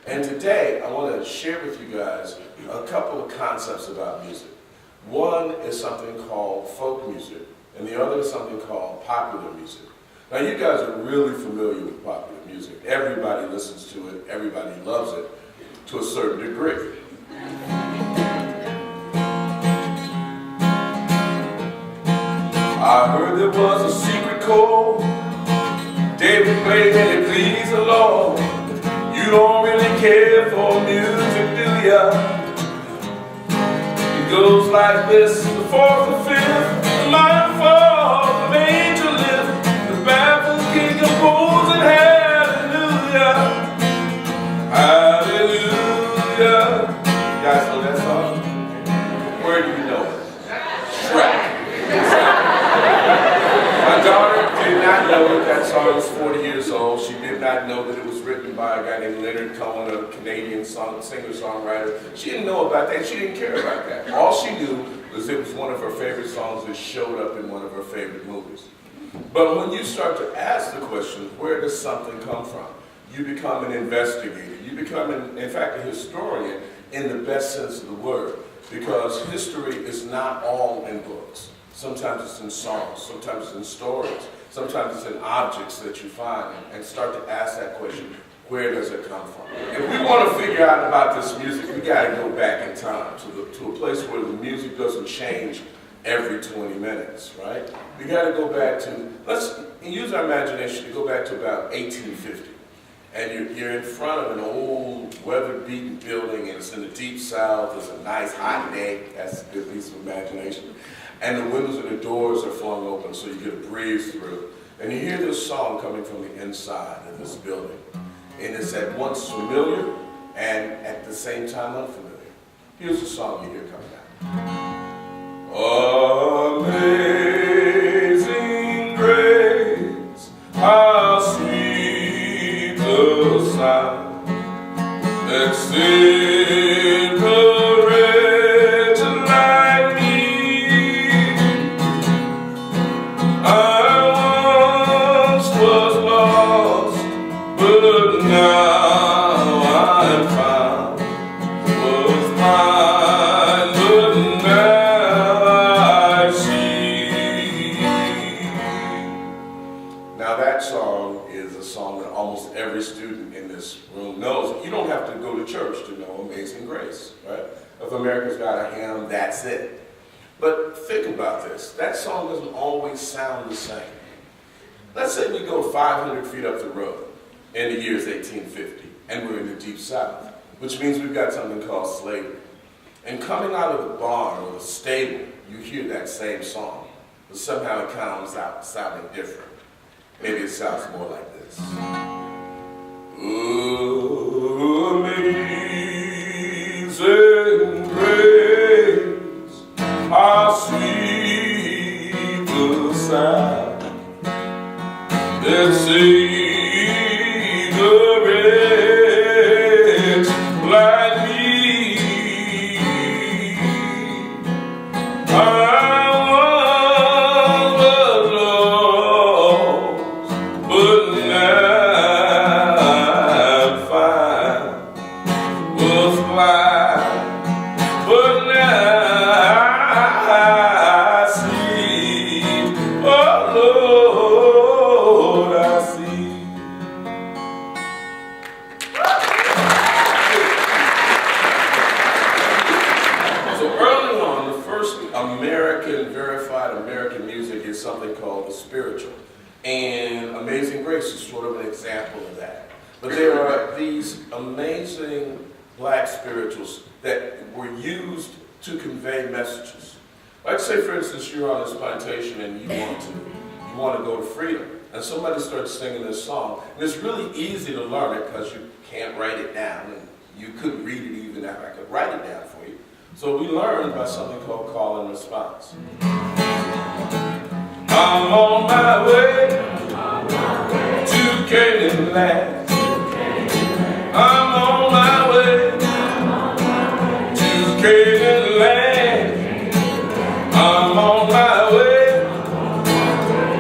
And today, I want to share with you guys a couple of concepts about music. One is something called folk music, and the other is something called popular music. Now, you guys are really familiar with popular music. Everybody listens to it, everybody loves it, to a certain degree. I heard there was a secret chord David played and it pleased the Lord. You don't really care for music, do ya? It goes like this: the fourth, the fifth, the minor fourth, the major lift, the baffled king composing hallelujah, hallelujah. You guys know that song? Where do you know it? Shrek. My daughter did not know that song was 40 years old. She did not know that it was written by a guy named Leonard Cohen, a Canadian singer-songwriter. She didn't know about that. She didn't care about that. All she knew was it was one of her favorite songs that showed up in one of her favorite movies. But when you start to ask the question, where does something come from? You become an investigator. You become, in fact, a historian in the best sense of the word, because history is not all in books. Sometimes it's in songs, sometimes it's in stories, sometimes it's in objects that you find, and start to ask that question, where does it come from? If we want to figure out about this music, we got to go back in time to a place where the music doesn't change every 20 minutes, right? We got to go back to, let's use our imagination to go back to about 1850. And you're in front of an old, weather-beaten building, and it's in the deep south. It's a nice hot day. That's a good piece of imagination. And the windows and the doors are flung open so you get a breeze through. And you hear this song coming from the inside of this building. And it's at once familiar and at the same time unfamiliar. Here's the song you hear coming out. Amazing grace, how sweet the sound that saved a wretch like me. I once was lost, but now I'm found. Was blind, but now I see. Now that song is a song that almost every student in this room knows. You don't have to go to church to know Amazing Grace, right? If America's got a hymn, that's it. But think about this. That song doesn't always sound the same. Let's say we go 500 feet up the road in the year's 1850, and we're in the deep south, which means we've got something called slavery. And coming out of the barn or the stable, you hear that same song, but somehow it comes out sounding different. Maybe it sounds more like this. Oh, amazing grace, how sweet the sound that saved a wretch like me. I was lost, but now I'm fine. Was blind, but now I see. Oh Lord, I see. So early on, the first verified American music is something called the spiritual. And Amazing Grace is sort of an example of that. But there are these amazing black spirituals that were used to convey messages. Like say, for instance, you're on this plantation and you want to go to freedom. And somebody starts singing this song. And it's really easy to learn it because you can't write it down. And you couldn't read it even if I could write it down for you. So we learned by something called call and response. I'm on my way to Canaan land. I'm on my way to Canaan land. I'm on my way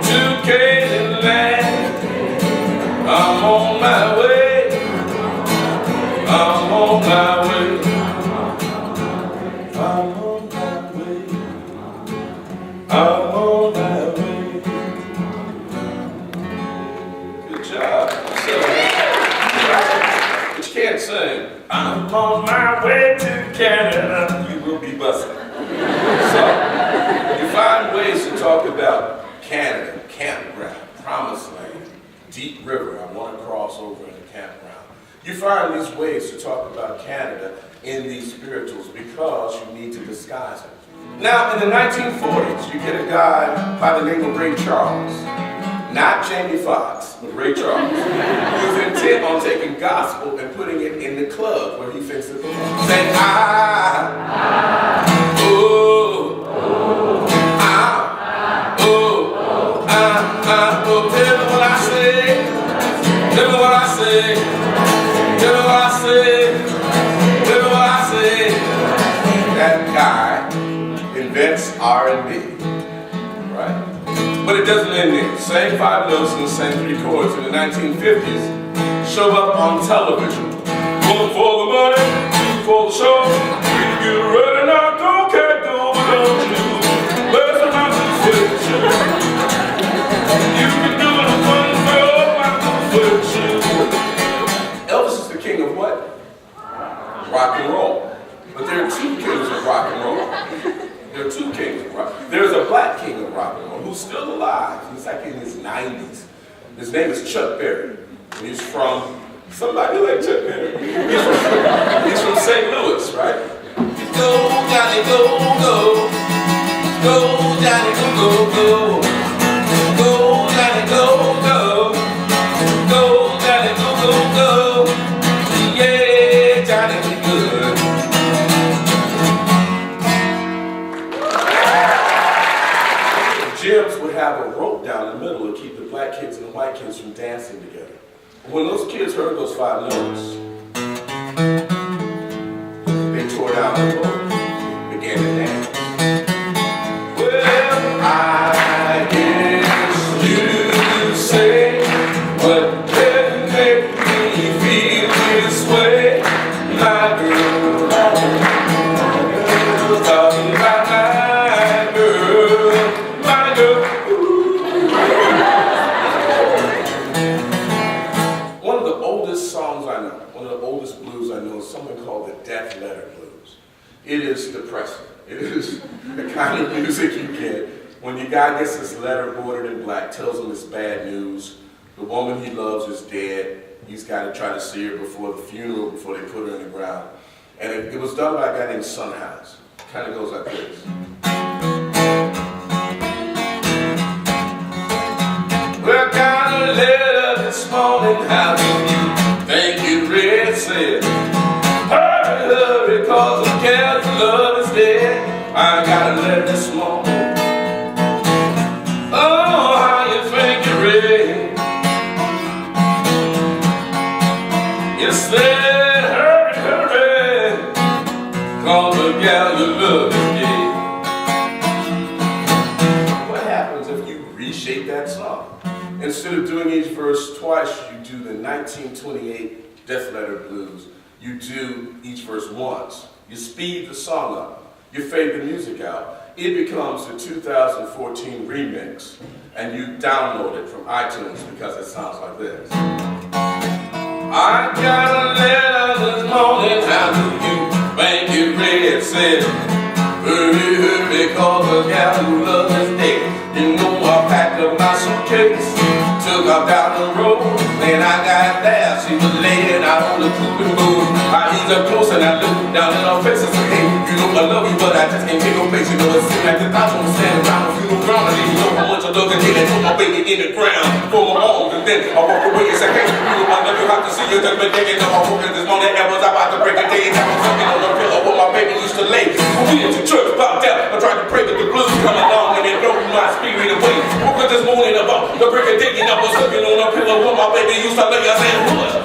to Canaan land. I'm on my way I'm on my way. I'm on my way. I'm on my way. Good job. But you can't sing. I'm on my way to Canada. You will be busting. So, you find ways to talk about Canada, campground, promised land, deep river. I want to cross over into campground. You find these ways to talk about Canada in these spirituals because you need to disguise it. Now, in the 1940s, you get a guy by the name of Ray Charles. Not Jamie Foxx, but Ray Charles. Who was intent on taking gospel and putting it in the club where he thinks it belongs. Saying, tell me what I say, tell me what I say, tell me what I say, tell me what I say. That guy invents R&B, right? But it doesn't end there. Same 5 notes and the same 3 chords in the 1950s show up on television. One for the money, 2 for the show. You get ready now, go, can't go without you. Where's the mountain switch? You can do it one for mountain switch. Elvis is the king of what? Rock and roll. But there are 2 kings of rock and roll. There are 2 kings of rock. There's a black king of rock and roll who's still alive. He's like in his 90s. His name is Chuck Berry. And he's from, somebody like Chuck Berry. He's from St. Louis, right? Go, Johnny, go, go. Go, Johnny, go, go, go. Go, Johnny, go, go. Go, Johnny, go, go, go. Yeah, Johnny, be good. Gyms would have a rope down the middle to keep the black kids and the white kids from dancing together. When those kids heard those 5 notes, they tore down the rope, began to dance. Well, I guess you say, what can make me feel this way, my girl? Talking about my girl. One of the oldest songs I know, one of the oldest blues I know is something called the Death Letter Blues. It is depressing. It is the kind of music you get when your guy gets this letter bordered in black, tells him it's bad news. The woman he loves is dead. He's got to try to see her before the funeral, before they put her in the ground. And it was done by a guy named Sunhouse. It kind of goes like this. Well, got a letter this morning, how do you think you read? Said, hurry, hurry, cause the cat's love is dead. I got a letter this morning. Oh, how you think you read? You said, hurry, hurry, cause the gal you love is dead. What happens if you reshape that song? Instead of doing each verse twice, you do the 1928 Death Letter Blues. You do each verse once. You speed the song up. You fade the music out. It becomes the 2014 remix, and you download it from iTunes because it sounds like this. I got a letter this morning, how do you think you read? Said, hurry, hurry, cause the gal who loves is dead. You know I packed up my suitcase, took off down the road. When I got there, she was laying out on the cooling board. I eased up close and I looked down in her face and said, hey, you know I love you, but I just can't take no face. You know it seemed like the thoughts won't stand around a funeral ground. I didn't know how much I love it, and put my baby in the ground for my arms. And then I walked away and said, hey, you know I love you, how to see you. Just been thinking of my woman this morning, and was about to break a day. And I was sucking on the pillow where my baby used to lay. When we went to church, popped out, I tried to pray, but the blues come along and it drove my spirit away. Woke up this morning about the break of day, and I was looking on the pillow where my baby used to lay. I said, what?